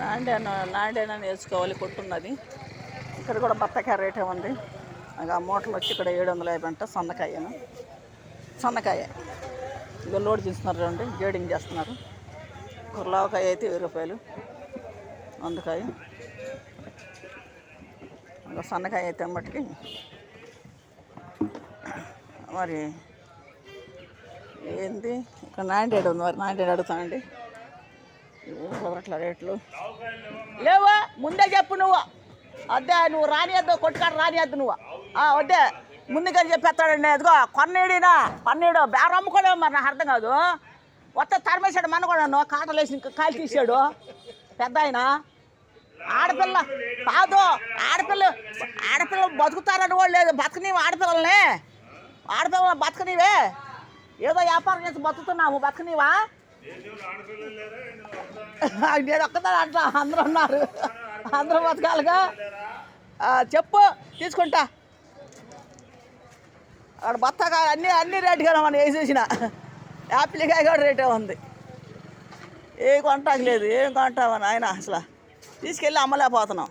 నాండేనా వేసుకోవాలి కొట్టున్నది. ఇక్కడ కూడా బత్తకాయ రేటే ఉంది. ఆ మూటలు వచ్చి ఇక్కడ 750 అంట. సన్నకాయ ఇక లోడ్ తీస్తున్నారు చూడండి, గేడింగ్ చేస్తున్నారు. కుర్లావకాయ అయితే 1000 రూపాయలు, అందుకాయ. ఇంకా సన్నకాయ అయితే మట్టుకి మరి ఏంది ఇక్కడ 98 ఉంది. మరి 98 అడుగుతానండి. అట్లా రేట్లు లేవా ముందే చెప్పు నువ్వు. వద్దే నువ్వు రానియద్దు, కొట్టుకాడు రానియద్దు నువ్వు. వద్దే ముందుగా చెప్పేస్తాడండి. అదిగో కొన్నేడినా పన్నీడు బేరం అమ్ముకోలేము. మరి నాకు అర్థం కాదు. వస్తా తరిమేశాడు మన కూడా, నన్ను కాటలు వేసి కాలు తీసాడు పెద్ద ఆయన. ఆడపిల్ల కాదు, ఆడపిల్ల బతుకుతారని కూడా లేదు. బతకనీవు ఆడపిల్లల్ని బతకనీవే. ఏదో వ్యాపారం చేసి బతుకుతున్నాము, బతకనీవా? నేను ఒక్కదాని అట్లా అందరూ ఉన్నారు, అందరూ బతకాలిగా. చెప్పు తీసుకుంటా. అక్కడ బత్తాకాయ అన్ని రేటుగా మనం వేసేసిన. యాపిల్కాయ కూడా రేటే ఉంది. ఏ కొంటాకు లేదు. ఏం కొంటామని ఆయన అసలు తీసుకెళ్ళి అమ్మలేకపోతున్నాం.